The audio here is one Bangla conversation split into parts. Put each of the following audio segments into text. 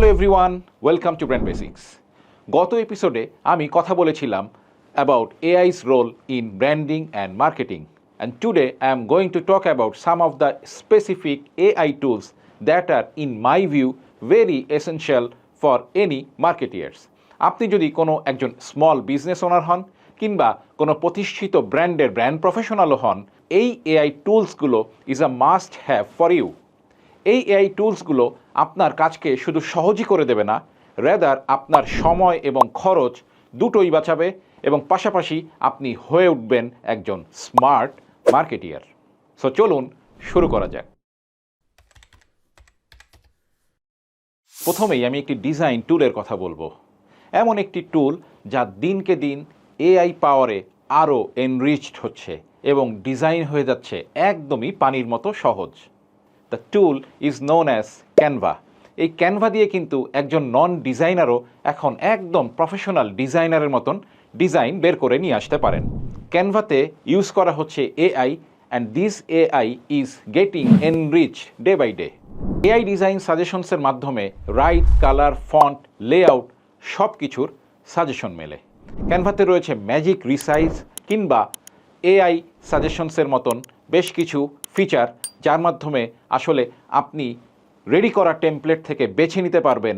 Hello everyone, welcome to brand basics. গত এপিসোডে আমি কথা বলেছিলাম about AI's role in branding and marketing, and today I am going to talk about some of the specific AI tools that are in my view very essential for any marketers. আপনি যদি কোনো একজন স্মল বিজনেস ওনার হন কিংবা কোনো প্রতিষ্ঠিত ব্র্যান্ডের ব্র্যান্ড প্রফেশনালও হন, এই এআই টুলসগুলো is a must have for you. এই এআই টুলসগুলো আপনার কাজকে শুধু সহজই করে দেবে না, রেদার আপনার সময় এবং খরচ দুটোই বাঁচাবে এবং পাশাপাশি আপনি হয়ে উঠবেন একজন স্মার্ট মার্কেটিয়ার। সো চলুন শুরু করা যাক। প্রথমেই আমি একটি ডিজাইন টুলের কথা বলবো। এমন একটি টুল যা দিনকে দিন এআই পাওয়ারে আরও এনরিচড হচ্ছে এবং ডিজাইন হয়ে যাচ্ছে একদমই পানির মতো সহজ। The tool is known as Canva. এই ক্যানভা দিয়ে কিন্তু একজন নন ডিজাইনারও এখন একদম প্রফেশনাল ডিজাইনারের মতন ডিজাইন বের করে নিয়ে আসতে পারেন। ক্যানভাতে ইউজ করা হচ্ছে AI, and this AI is getting enrich day by day. AI design সাজেশনসের মাধ্যমে রাইট, কালার, ফন্ট, লেআউট সব কিছুর সাজেশন মেলে। ক্যানভাতে রয়েছে ম্যাজিক রিসাইজ কিংবা এআই সাজেশনসের মতন বেশ কিছু ফিচার, যার মাধ্যমে আসলে আপনি রেডি করা টেমপ্লেট থেকে বেছে নিতে পারবেন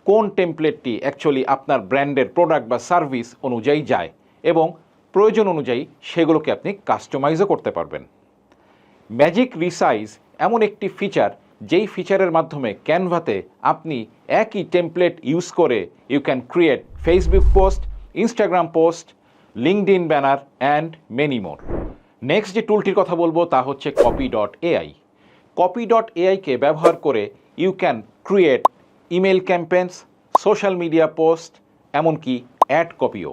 কোন টেমপ্লেটটি অ্যাকচুয়ালি আপনার ব্র্যান্ডের প্রোডাক্ট বা সার্ভিস অনুযায়ী যায় এবং প্রয়োজন অনুযায়ী সেগুলোকে আপনি কাস্টমাইজও করতে পারবেন। ম্যাজিক রিসাইজ এমন একটি ফিচার যেই ফিচারের মাধ্যমে ক্যানভাতে আপনি একই টেমপ্লেট ইউজ করে you can create Facebook post, Instagram post, LinkedIn banner and many more. Next যে টুলটির কথা বলবো তা হচ্ছে কপি.এআই। কপি.এআইকে ব্যবহার করে you can create email campaigns, social media post, এমনকি অ্যাড কপিও।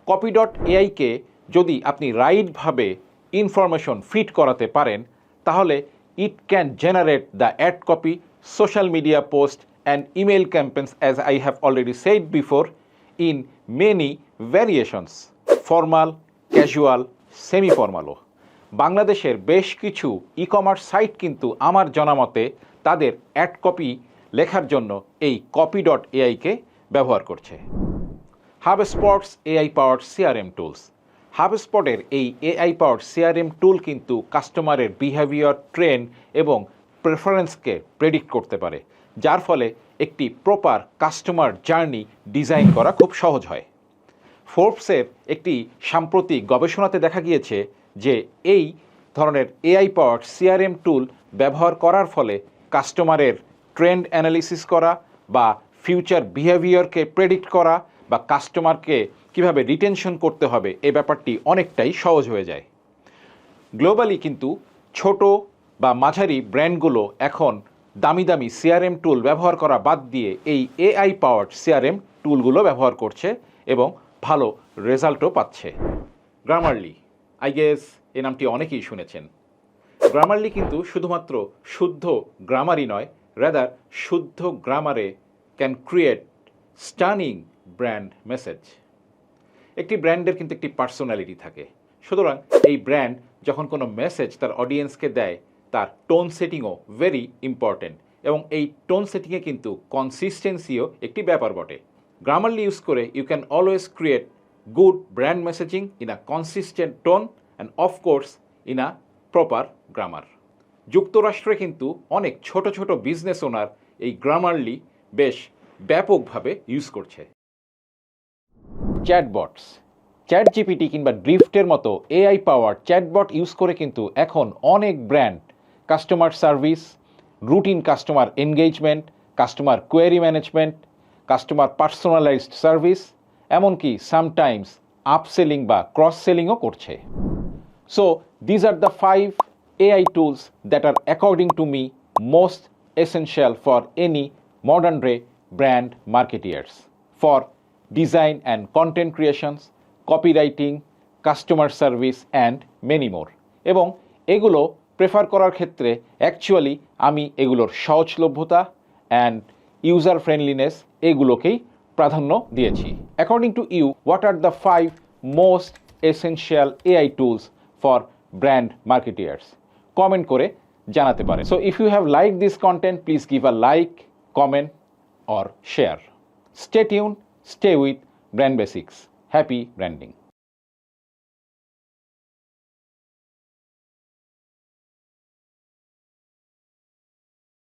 কপি.এআইকে যদি আপনি রাইটভাবে ইনফরমেশন ফিট করাতে পারেন, তাহলে it can generate the ad copy, social media post and email campaigns as I have already said before in many variations, formal, casual, semi ফর্মালও। বাংলাদেশের বেশ কিছু ই কমার্স সাইট কিন্তু আমার জানামতে তাদের অ্যাড কপি লেখার জন্য এই কপি.এআইকে ব্যবহার করছে। হাবস্পটস এআই পাওয়ার্ড সিআরএম টুলস। হাবস্পটের এই এআই পাওয়ার্ড সিআরএম টুল কিন্তু কাস্টমারের বিহেভিয়ার, ট্রেন্ড এবং প্রেফারেন্সকে প্রেডিক্ট করতে পারে, যার ফলে একটি প্রপার কাস্টমার জার্নি ডিজাইন করা খুব সহজ হয়। ফোর্বসের একটি সাম্প্রতিক গবেষণাতে দেখা গিয়েছে যে এই ধরনের এআই পাওয়ার্ড সিআরএম টুল ব্যবহার করার ফলে কাস্টমারের ট্রেন্ড অ্যানালিসিস করা বা ফিউচার বিহেভিয়ারকে প্রেডিক্ট করা বা কাস্টমারকে কিভাবে রিটেনশন করতে হবে এই ব্যাপারটি অনেকটাই সহজ হয়ে যায়। গ্লোবালি কিন্তু ছোট বা মাঝারি ব্র্যান্ডগুলো এখন দামি দামি সিআরএম টুল ব্যবহার করা বাদ দিয়ে এই এআই পাওয়ার্ড সিআরএম টুলগুলো ব্যবহার করছে এবং ভালো রেজাল্টও পাচ্ছে। গ্রামারলি, আই গেস এই নামটি অনেকেই শুনেছেন। গ্রামারলি কিন্তু শুধুমাত্র শুদ্ধ গ্রামারই নয়, রাদার শুদ্ধ গ্রামারে can create stunning brand message. একটি ব্র্যান্ডের কিন্তু একটি পার্সোনালিটি থাকে, সুতরাং এই ব্র্যান্ড যখন কোনো মেসেজ তার অডিয়েন্সকে দেয়, তার টোন সেটিংও ভেরি ইম্পর্টেন্ট এবং এই টোন সেটিংয়ে কিন্তু কনসিস্টেন্সিও একটি ব্যাপার বটে। Grammarly use করে you can always create good brand messaging in a consistent tone and of course in a proper grammar. যুক্তরাষ্ট্রে কিন্তু অনেক ছোট ছোট বিজনেস ওনার এই Grammarly বেশ ব্যাপকভাবে ইউজ করছে। চ্যাটবটস, চ্যাটজিপিটি কিংবা ড্রিফটের মতো এআই পাওয়ার চ্যাটবট ইউজ করে কিন্তু এখন অনেক brand customer service, routine customer engagement, customer query management, customer personalised service, এমনকি সামটাইমস আপসেলিং বা ক্রস সেলিংও করছে। So these are the 5 AI tools that are according to me most essential for any modern day brand marketeers for design and content creations, copywriting, customer service and many more. এবং এগুলো প্রেফার করার ক্ষেত্রে অ্যাকচুয়ালি আমি এগুলোর সহজলভ্যতা অ্যান্ড ইউজার ফ্রেন্ডলিনেস এগুলোকেই প্রাধান্য দিয়েছি। According to you, what are the 5 most essential AI tools for brand marketers? Comment করে জানাতে পারে। So if you have like this content, please give a like, comment or share. Stay tuned, stay with Brand Basics. Happy branding.